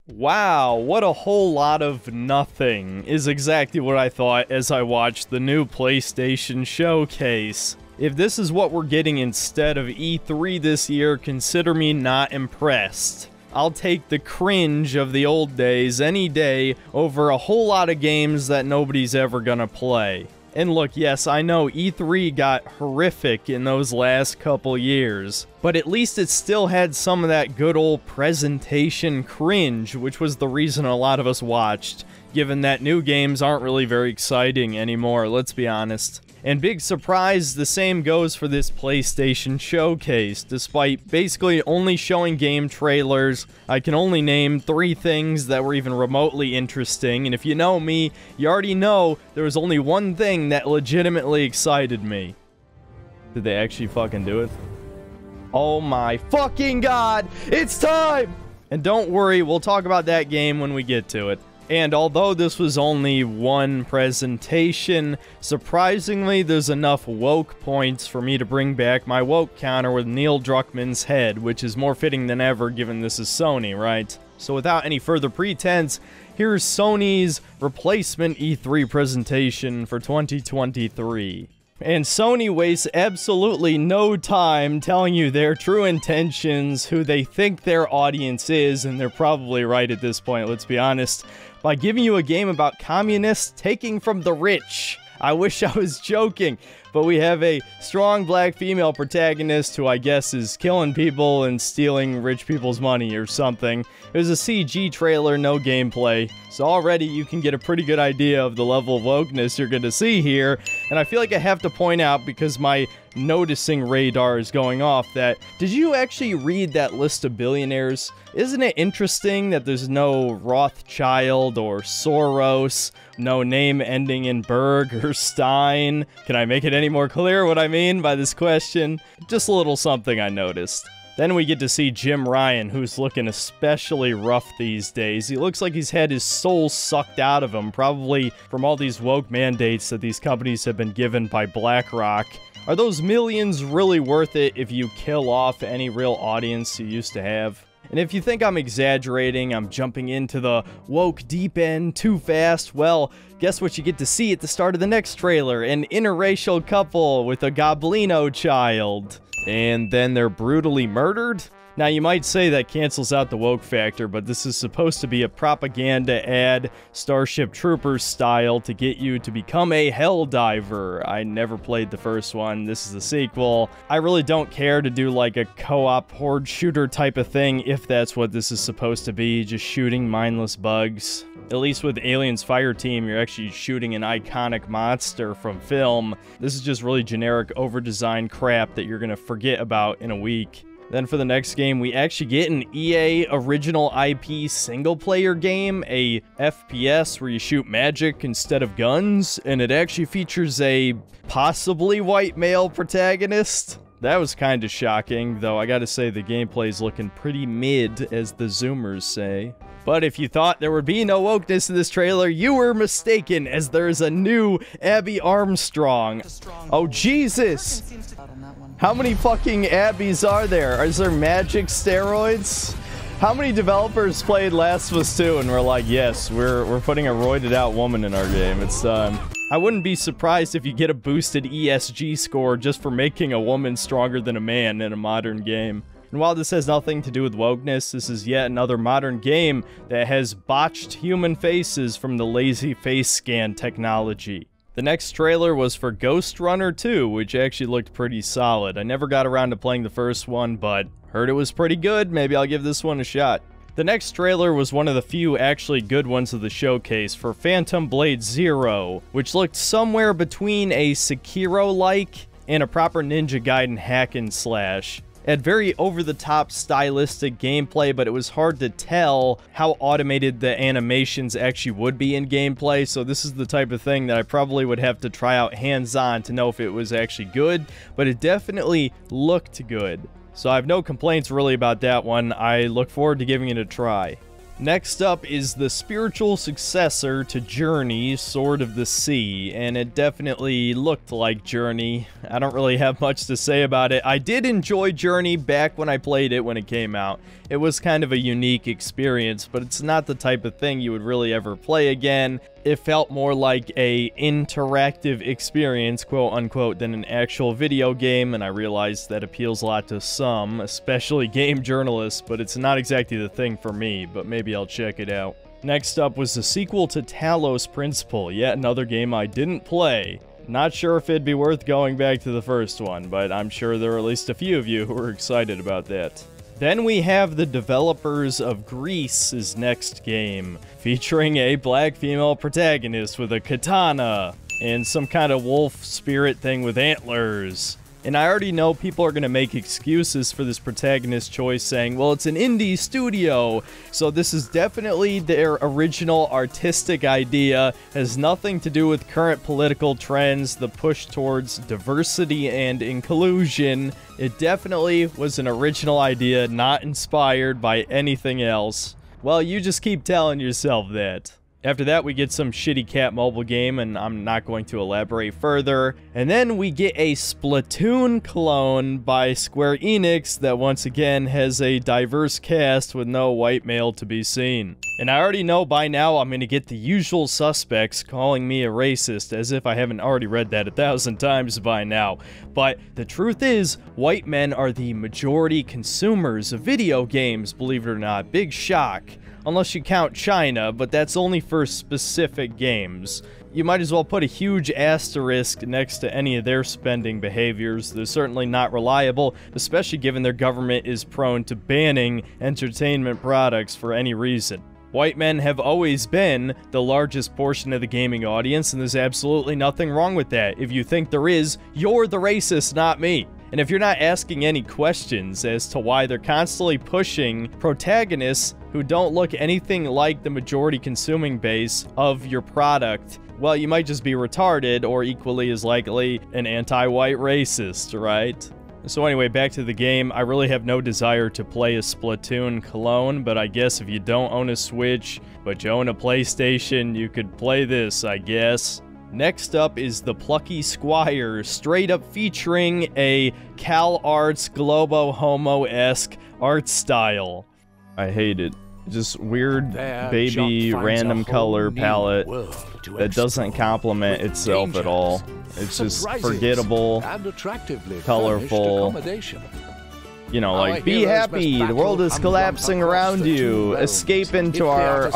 Wow, what a whole lot of nothing is exactly what I thought as I watched the new PlayStation Showcase. If this is what we're getting instead of E3 this year, consider me not impressed. I'll take the cringe of the old days any day over a whole lot of games that nobody's ever gonna play. And look, yes, I know E3 got horrific in those last couple years, but at least it still had some of that good old presentation cringe, which was the reason a lot of us watched, given that new games aren't really very exciting anymore, let's be honest. And big surprise, the same goes for this PlayStation Showcase. Despite basically only showing game trailers, I can only name 3 things that were even remotely interesting, and if you know me, you already know there was only one thing that legitimately excited me. Did they actually fucking do it? Oh my fucking god, it's time! And don't worry, we'll talk about that game when we get to it. And although this was only one presentation, surprisingly there's enough woke points for me to bring back my woke counter with Neil Druckmann's head, which is more fitting than ever given this is Sony, right? So without any further pretense, here's Sony's replacement E3 presentation for 2023. And Sony wastes absolutely no time telling you their true intentions, who they think their audience is, and they're probably right at this point, let's be honest, by giving you a game about communists taking from the rich. I wish I was joking, but we have a strong black female protagonist who I guess is killing people and stealing rich people's money or something. It was a CG trailer, no gameplay, so already you can get a pretty good idea of the level of wokeness you're going to see here, and I feel like I have to point out, because my noticing radar is going off, that did you actually read that list of billionaires? Isn't it interesting that there's no Rothschild or Soros, no name ending in Berg or Stein? Can I make it any more clear what I mean by this question? Just a little something I noticed. Then we get to see Jim Ryan, who's looking especially rough these days. He looks like he's had his soul sucked out of him, probably from all these woke mandates that these companies have been given by BlackRock. Are those millions really worth it if you kill off any real audience you used to have? And if you think I'm exaggerating, I'm jumping into the woke deep end too fast, well, guess what you get to see at the start of the next trailer? An interracial couple with a Goblino child. And then they're brutally murdered? Now, you might say that cancels out the woke factor, but this is supposed to be a propaganda ad, Starship Troopers style, to get you to become a helldiver. I never played the first one. This is the sequel. I really don't care to do like a co-op horde shooter type of thing if that's what this is supposed to be, just shooting mindless bugs. At least with Aliens Fireteam, you're actually shooting an iconic monster from film. This is just really generic, over-designed crap that you're gonna forget about in a week. Then for the next game, we actually get an EA original IP single-player game, a FPS where you shoot magic instead of guns, and it actually features a possibly white male protagonist. That was kind of shocking, though I gotta say the gameplay's looking pretty mid, as the Zoomers say. But if you thought there would be no wokeness in this trailer, you were mistaken, as there is a new Abby Armstrong. Oh, Jesus! How many fucking Abbies are there? Is there magic steroids? How many developers played Last of Us 2 and were like, yes, we're putting a roided out woman in our game, it's done. I wouldn't be surprised if you get a boosted ESG score just for making a woman stronger than a man in a modern game. And while this has nothing to do with wokeness, this is yet another modern game that has botched human faces from the lazy face scan technology. The next trailer was for Ghost Runner 2, which actually looked pretty solid. I never got around to playing the first one, but heard it was pretty good. Maybe I'll give this one a shot. The next trailer was one of the few actually good ones of the showcase for Phantom Blade Zero, which looked somewhere between a Sekiro-like and a proper Ninja Gaiden hack and slash. It had very over-the-top stylistic gameplay, but it was hard to tell how automated the animations actually would be in gameplay, so this is the type of thing that I probably would have to try out hands-on to know if it was actually good, but it definitely looked good. So I have no complaints really about that one. I look forward to giving it a try. Next up is the spiritual successor to Journey, Sword of the Sea, and it definitely looked like Journey. I don't really have much to say about it. I did enjoy Journey back when I played it when it came out. it was kind of a unique experience, but it's not the type of thing you would really ever play again. It felt more like a interactive experience, quote unquote, than an actual video game, and I realize that appeals a lot to some, especially game journalists, but it's not exactly the thing for me, but maybe I'll check it out. Next up was the sequel to Talos Principle, yet another game I didn't play. Not sure if it'd be worth going back to the first one, but I'm sure there are at least a few of you who are excited about that. Then we have the developers of Grease's next game, featuring a black female protagonist with a katana and some kind of wolf spirit thing with antlers. And I already know people are going to make excuses for this protagonist choice, saying, well, it's an indie studio, so this is definitely their original artistic idea, has nothing to do with current political trends, the push towards diversity and inclusion. It definitely was an original idea, not inspired by anything else. Well, you just keep telling yourself that. After that, we get some shitty cat mobile game, and I'm not going to elaborate further. And then we get a Splatoon clone by Square Enix that once again has a diverse cast with no white male to be seen. And I already know by now I'm going to get the usual suspects calling me a racist, as if I haven't already read that 1,000 times by now. But the truth is, white men are the majority consumers of video games, believe it or not. Big shock. Unless you count China, but that's only for specific games. You might as well put a huge asterisk next to any of their spending behaviors. They're certainly not reliable, especially given their government is prone to banning entertainment products for any reason. White men have always been the largest portion of the gaming audience, and there's absolutely nothing wrong with that. If you think there is, you're the racist, not me. And if you're not asking any questions as to why they're constantly pushing protagonists who don't look anything like the majority consuming base of your product, well, you might just be retarded or equally as likely an anti-white racist, right? So anyway, back to the game. I really have no desire to play a Splatoon clone, but I guess if you don't own a Switch, but you own a PlayStation, you could play this, I guess. Next up is the Plucky Squire, straight up featuring a Cal Arts Globo Homo-esque art style. I hate it. Just weird baby random color palette that doesn't complement itself at all. It's just forgettable, colorful. You know, like, be happy, the world is collapsing around you, escape into our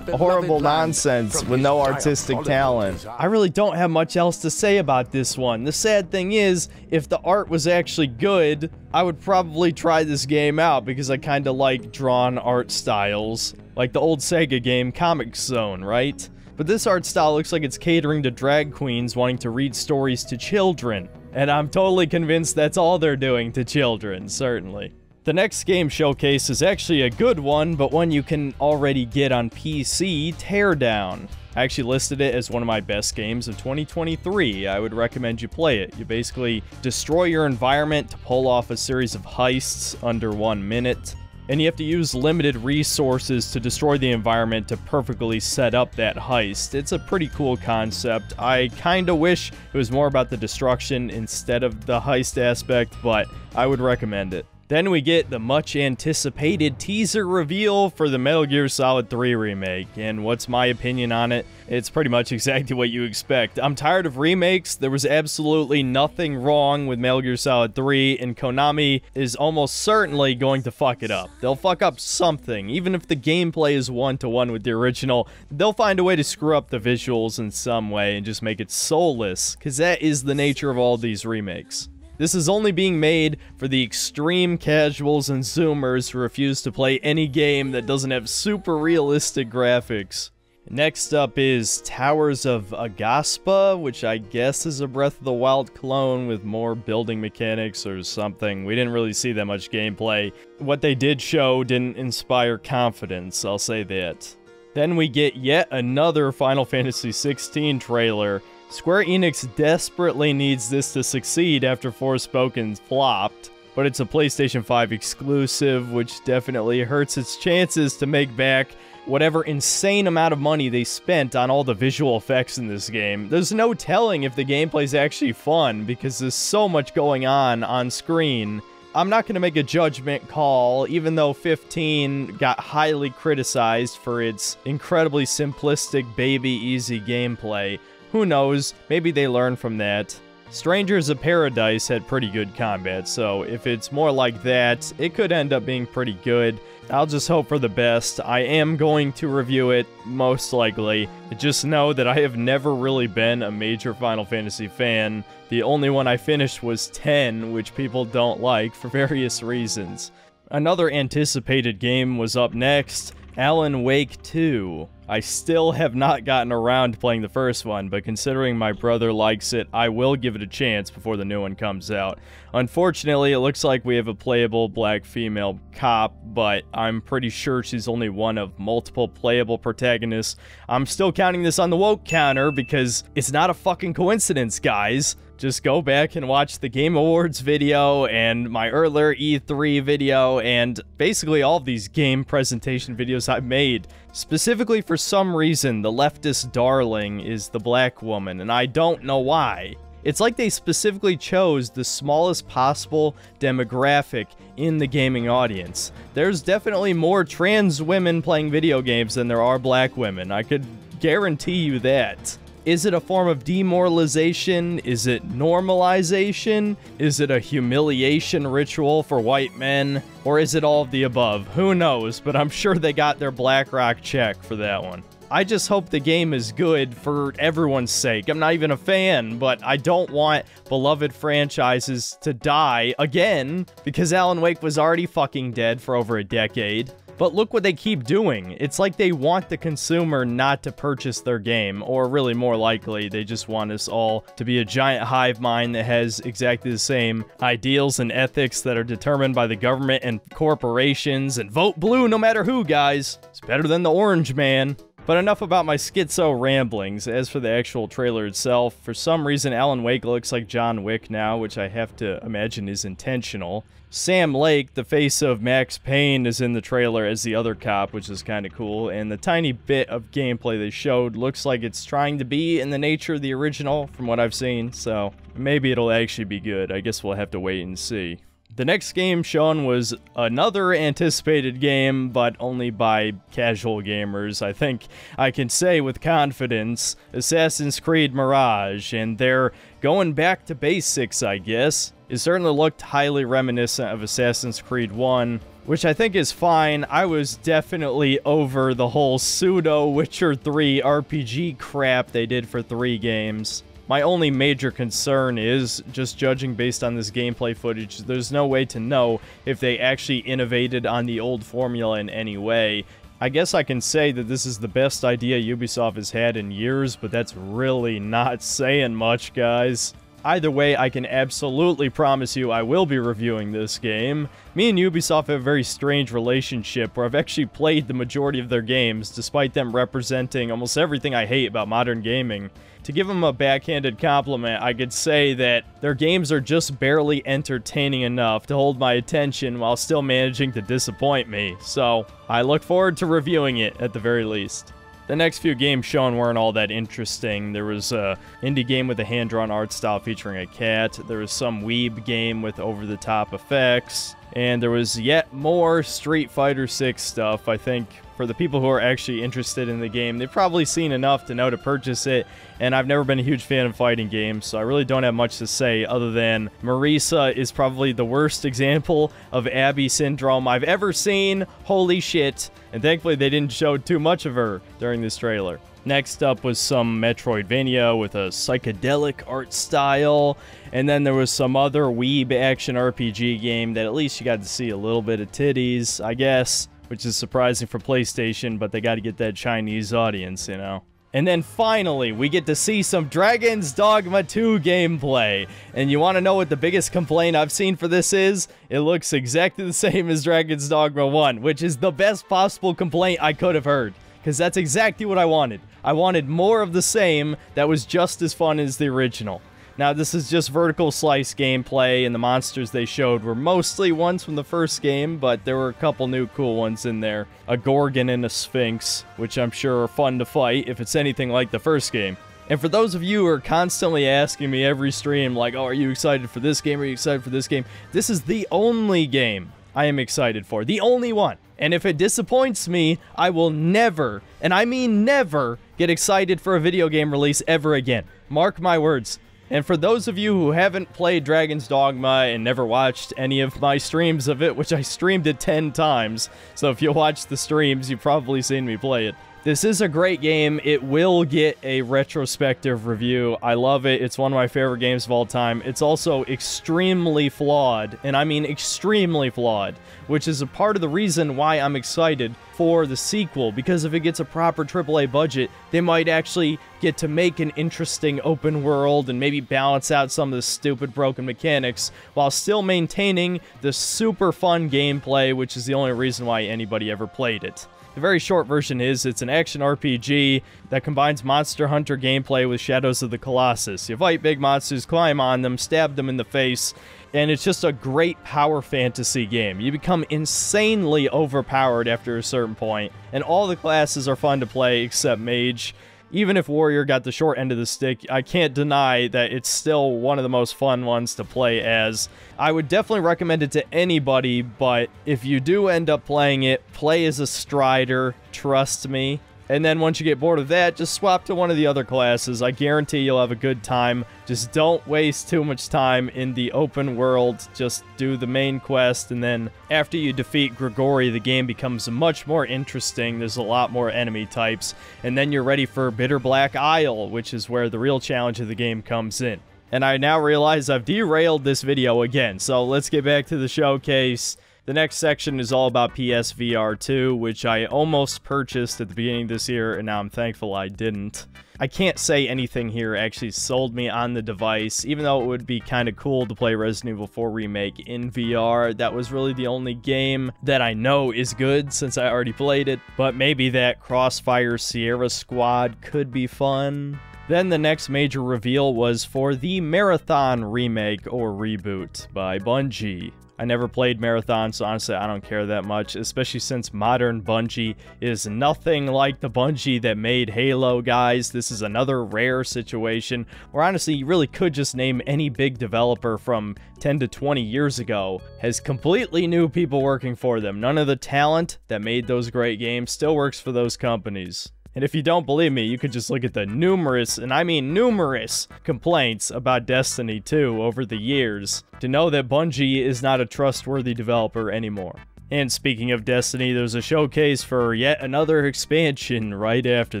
horrible nonsense with no artistic talent. I really don't have much else to say about this one. The sad thing is, if the art was actually good, I would probably try this game out because I kinda like drawn art styles. Like the old Sega game Comic Zone, right? But this art style looks like it's catering to drag queens wanting to read stories to children. And I'm totally convinced that's all they're doing to children, certainly. The next game showcase is actually a good one, but one you can already get on PC, Teardown. I actually listed it as one of my best games of 2023. I would recommend you play it. You basically destroy your environment to pull off a series of heists under 1 minute. And you have to use limited resources to destroy the environment to perfectly set up that heist. It's a pretty cool concept. I kinda wish it was more about the destruction instead of the heist aspect, but I would recommend it. Then we get the much anticipated teaser reveal for the Metal Gear Solid 3 remake, and what's my opinion on it? It's pretty much exactly what you expect. I'm tired of remakes. There was absolutely nothing wrong with Metal Gear Solid 3, and Konami is almost certainly going to fuck it up. They'll fuck up something. Even if the gameplay is one-to-one with the original, they'll find a way to screw up the visuals in some way and just make it soulless, because that is the nature of all these remakes. This is only being made for the extreme casuals and zoomers who refuse to play any game that doesn't have super realistic graphics. Next up is Towers of Agaspa, which I guess is a Breath of the Wild clone with more building mechanics or something. We didn't really see that much gameplay. What they did show didn't inspire confidence, I'll say that. Then we get yet another Final Fantasy XVI trailer. Square Enix desperately needs this to succeed after Forspoken flopped, but it's a PlayStation 5 exclusive, which definitely hurts its chances to make back whatever insane amount of money they spent on all the visual effects in this game. There's no telling if the gameplay's actually fun, because there's so much going on screen I'm not going to make a judgment call, even though 15 got highly criticized for its incredibly simplistic, baby-easy gameplay. Who knows? Maybe they learn from that. Strangers of Paradise had pretty good combat, so if it's more like that, it could end up being pretty good. I'll just hope for the best. I am going to review it, most likely. Just know that I have never really been a major Final Fantasy fan. The only one I finished was 10, which people don't like for various reasons. Another anticipated game was up next, Alan Wake 2. I still have not gotten around to playing the first one, but considering my brother likes it, I will give it a chance before the new one comes out. Unfortunately, it looks like we have a playable black female cop, but I'm pretty sure she's only one of multiple playable protagonists. I'm still counting this on the woke counter because it's not a fucking coincidence, guys. Just go back and watch the Game Awards video and my earlier E3 video and basically all of these game presentation videos I've made. Specifically, for some reason, the leftist darling is the black woman, and I don't know why. It's like they specifically chose the smallest possible demographic in the gaming audience. There's definitely more trans women playing video games than there are black women. I could guarantee you that. Is it a form of demoralization? Is it normalization? Is it a humiliation ritual for white men? Or is it all of the above? Who knows, but I'm sure they got their BlackRock check for that one. I just hope the game is good for everyone's sake. I'm not even a fan, but I don't want beloved franchises to die again because Alan Wake was already fucking dead for over a decade. But look what they keep doing. It's like they want the consumer not to purchase their game, or really more likely, they just want us all to be a giant hive mind that has exactly the same ideals and ethics that are determined by the government and corporations, and vote blue no matter who, guys. It's better than the orange man. But enough about my schizo ramblings. As for the actual trailer itself, for some reason Alan Wake looks like John Wick now, which I have to imagine is intentional. Sam Lake, the face of Max Payne, is in the trailer as the other cop, which is kind of cool, and the tiny bit of gameplay they showed looks like it's trying to be in the nature of the original, from what I've seen, so maybe it'll actually be good. I guess we'll have to wait and see. The next game shown was another anticipated game, but only by casual gamers. I think I can say with confidence, Assassin's Creed Mirage, and they're going back to basics, I guess. It certainly looked highly reminiscent of Assassin's Creed 1, which I think is fine. I was definitely over the whole pseudo Witcher 3 RPG crap they did for 3 games. My only major concern is, just judging based on this gameplay footage, there's no way to know if they actually innovated on the old formula in any way. I guess I can say that this is the best idea Ubisoft has had in years, but that's really not saying much, guys. Either way, I can absolutely promise you I will be reviewing this game. Me and Ubisoft have a very strange relationship where I've actually played the majority of their games, despite them representing almost everything I hate about modern gaming. To give them a backhanded compliment, I could say that their games are just barely entertaining enough to hold my attention while still managing to disappoint me, so I look forward to reviewing it at the very least. The next few games shown weren't all that interesting. There was a indie game with a hand-drawn art style featuring a cat. There was some weeb game with over-the-top effects. And there was yet more Street Fighter 6 stuff. I think for the people who are actually interested in the game, they've probably seen enough to know to purchase it. And I've never been a huge fan of fighting games, so I really don't have much to say other than Marisa is probably the worst example of Abby syndrome I've ever seen. Holy shit. And thankfully they didn't show too much of her during this trailer. Next up was some Metroidvania with a psychedelic art style, and then there was some other weeb action RPG game that at least you got to see a little bit of titties, I guess, which is surprising for PlayStation, but they got to get that Chinese audience, you know. And then finally, we get to see some Dragon's Dogma 2 gameplay. And you want to know what the biggest complaint I've seen for this is? It looks exactly the same as Dragon's Dogma 1, which is the best possible complaint I could have heard. Because that's exactly what I wanted. I wanted more of the same that was just as fun as the original. Now, this is just vertical slice gameplay, and the monsters they showed were mostly ones from the first game, but there were a couple new cool ones in there. A Gorgon and a Sphinx, which I'm sure are fun to fight if it's anything like the first game. And for those of you who are constantly asking me every stream, like, oh, are you excited for this game? Are you excited for this game? This is the only game I am excited for. The only one. And if it disappoints me, I will never, and I mean never, get excited for a video game release ever again. Mark my words. And for those of you who haven't played Dragon's Dogma and never watched any of my streams of it, which I streamed it 10 times, so if you watch the streams, you've probably seen me play it. This is a great game. It will get a retrospective review. I love it. It's one of my favorite games of all time. It's also extremely flawed, and I mean extremely flawed, which is a part of the reason why I'm excited for the sequel, because if it gets a proper AAA budget, they might actually get to make an interesting open world and maybe balance out some of the stupid broken mechanics while still maintaining the super fun gameplay, which is the only reason why anybody ever played it. The very short version is, it's an action RPG that combines Monster Hunter gameplay with Shadows of the Colossus. You fight big monsters, climb on them, stab them in the face, and it's just a great power fantasy game. You become insanely overpowered after a certain point, and all the classes are fun to play except Mage. Even if Warrior got the short end of the stick, I can't deny that it's still one of the most fun ones to play as. I would definitely recommend it to anybody, but if you do end up playing it, play as a Strider, trust me. And then once you get bored of that, just swap to one of the other classes. I guarantee you'll have a good time. Just don't waste too much time in the open world. Just do the main quest, and then after you defeat Grigori, the game becomes much more interesting. There's a lot more enemy types, and then you're ready for Bitter Black Isle, which is where the real challenge of the game comes in. And I now realize I've derailed this video again, so let's get back to the showcase. The next section is all about PSVR 2, which I almost purchased at the beginning of this year, and now I'm thankful I didn't. I can't say anything here actually sold me on the device, even though it would be kind of cool to play Resident Evil 4 Remake in VR. That was really the only game that I know is good since I already played it, but maybe that Crossfire Sierra Squad could be fun. Then the next major reveal was for the Marathon remake or reboot by Bungie. I never played Marathon, so honestly I don't care that much, especially since modern Bungie is nothing like the Bungie that made Halo, guys. This is another rare situation where honestly you really could just name any big developer from 10 to 20 years ago, has completely new people working for them. None of the talent that made those great games still works for those companies. And if you don't believe me, you could just look at the numerous, and I mean numerous, complaints about Destiny 2 over the years to know that Bungie is not a trustworthy developer anymore. And speaking of Destiny, there's a showcase for yet another expansion right after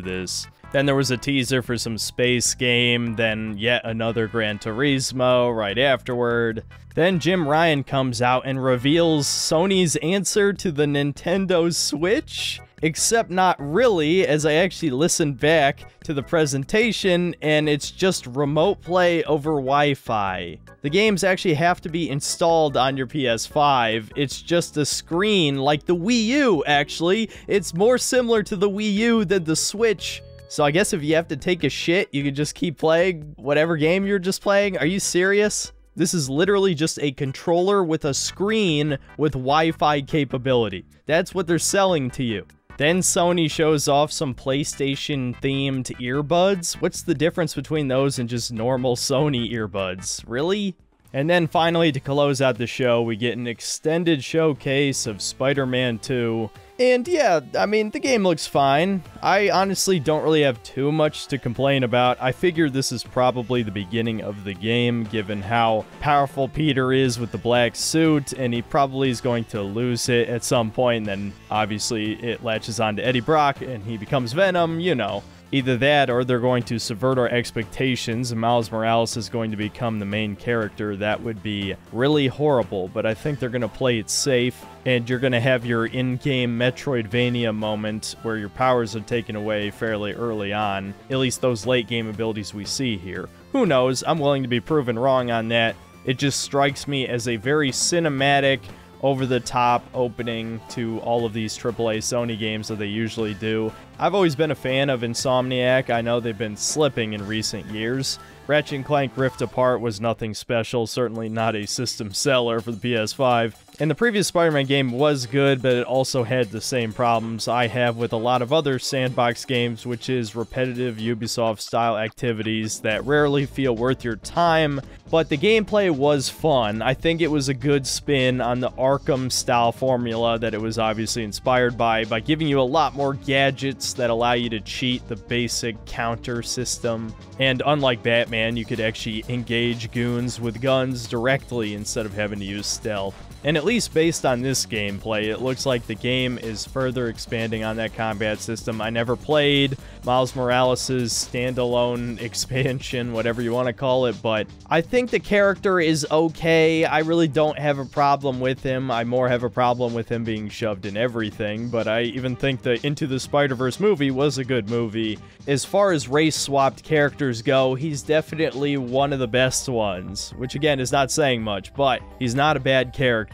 this. Then there was a teaser for some space game, then yet another Gran Turismo right afterward. Then Jim Ryan comes out and reveals Sony's answer to the Nintendo Switch? Except not really, as I actually listened back to the presentation, and it's just remote play over Wi-Fi. The games actually have to be installed on your PS5. It's just a screen like the Wii U, actually. It's more similar to the Wii U than the Switch. So I guess if you have to take a shit, you can just keep playing whatever game you're just playing. Are you serious? This is literally just a controller with a screen with Wi-Fi capability. That's what they're selling to you. Then Sony shows off some PlayStation-themed earbuds. What's the difference between those and just normal Sony earbuds? Really? And then finally, to close out the show, we get an extended showcase of Spider-Man 2. And yeah, I mean, the game looks fine. I honestly don't really have too much to complain about. I figure this is probably the beginning of the game, given how powerful Peter is with the black suit, and he probably is going to lose it at some point, and then obviously it latches on to Eddie Brock, and he becomes Venom, you know. Either that, or they're going to subvert our expectations, and Miles Morales is going to become the main character. That would be really horrible, but I think they're going to play it safe, and you're going to have your in-game Metroidvania moment where your powers are taken away fairly early on, at least those late-game abilities we see here. Who knows? I'm willing to be proven wrong on that. It just strikes me as a very cinematic, over-the-top opening to all of these AAA Sony games that they usually do. I've always been a fan of Insomniac. I know they've been slipping in recent years. Ratchet & Clank Rift Apart was nothing special, certainly not a system seller for the PS5. And the previous Spider-Man game was good, but it also had the same problems I have with a lot of other sandbox games, which is repetitive Ubisoft-style activities that rarely feel worth your time. But the gameplay was fun. I think it was a good spin on the Arkham-style formula that it was obviously inspired by giving you a lot more gadgets that allow you to cheat the basic counter system. And unlike Batman, you could actually engage goons with guns directly instead of having to use stealth. And at least based on this gameplay, it looks like the game is further expanding on that combat system. I never played Miles Morales' standalone expansion, whatever you want to call it, but I think the character is okay. I really don't have a problem with him. I more have a problem with him being shoved in everything, but I even think the Into the Spider-Verse movie was a good movie. As far as race-swapped characters go, he's definitely one of the best ones, which again is not saying much, but he's not a bad character.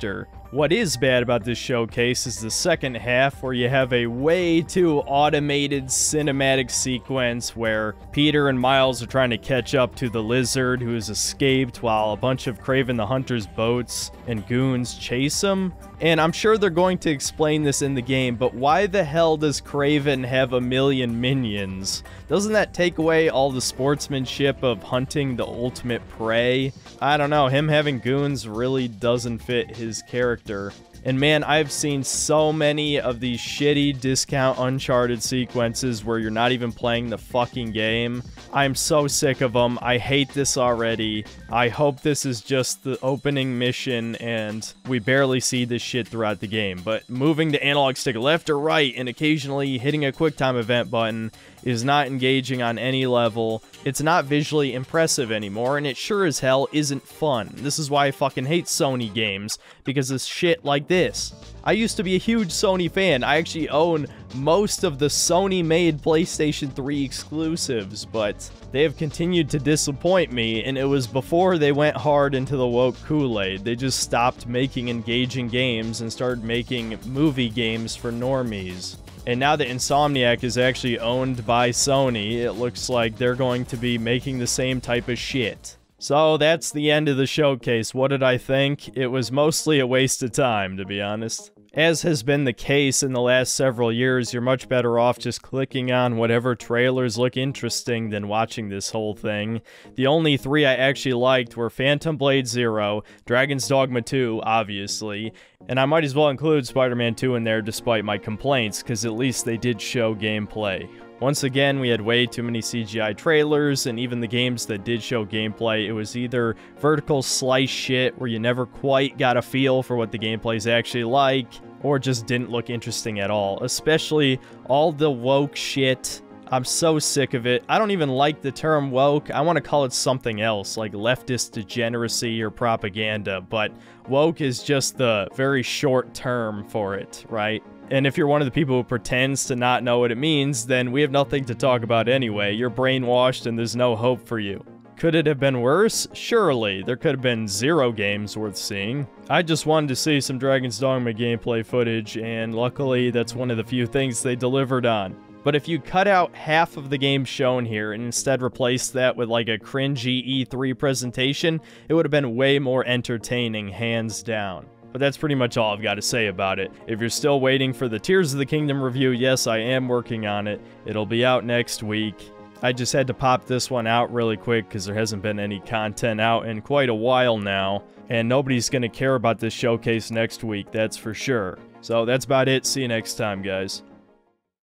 What is bad about this showcase is the second half, where you have a way too automated cinematic sequence where Peter and Miles are trying to catch up to the Lizard who has escaped while a bunch of Kraven the Hunter's boats and goons chase him. And I'm sure they're going to explain this in the game, but why the hell does Kraven have a million minions? Doesn't that take away all the sportsmanship of hunting the ultimate prey? I don't know, him having goons really doesn't fit his character. And man, I've seen so many of these shitty discount Uncharted sequences where you're not even playing the fucking game. I'm so sick of them. I hate this already. I hope this is just the opening mission and we barely see this shit throughout the game. But moving the analog stick left or right and occasionally hitting a QuickTime event button is not engaging on any level. It's not visually impressive anymore, and it sure as hell isn't fun. This is why I fucking hate Sony games, because of shit like this. I used to be a huge Sony fan. I actually own most of the Sony-made PlayStation 3 exclusives, but they have continued to disappoint me, and it was before they went hard into the woke Kool-Aid. They just stopped making engaging games and started making movie games for normies. And now that Insomniac is actually owned by Sony, it looks like they're going to be making the same type of shit. So that's the end of the showcase. What did I think? It was mostly a waste of time, to be honest. As has been the case in the last several years, you're much better off just clicking on whatever trailers look interesting than watching this whole thing. The only three I actually liked were Phantom Blade 0, Dragon's Dogma 2, obviously, and I might as well include Spider-Man 2 in there despite my complaints, because at least they did show gameplay. Once again, we had way too many CGI trailers, and even the games that did show gameplay, it was either vertical slice shit where you never quite got a feel for what the gameplay's actually like, or just didn't look interesting at all. Especially all the woke shit. I'm so sick of it. I don't even like the term woke. I want to call it something else, like leftist degeneracy or propaganda, but woke is just the very short term for it, right? And if you're one of the people who pretends to not know what it means, then we have nothing to talk about anyway. You're brainwashed and there's no hope for you. Could it have been worse? Surely. There could have been 0 games worth seeing. I just wanted to see some Dragon's Dogma gameplay footage, and luckily that's one of the few things they delivered on. But if you cut out half of the game shown here and instead replace that with like a cringy E3 presentation, it would have been way more entertaining, hands down. But that's pretty much all I've got to say about it. If you're still waiting for the Tears of the Kingdom review, yes, I am working on it. It'll be out next week. I just had to pop this one out really quick because there hasn't been any content out in quite a while now. And nobody's going to care about this showcase next week, that's for sure. So that's about it. See you next time, guys.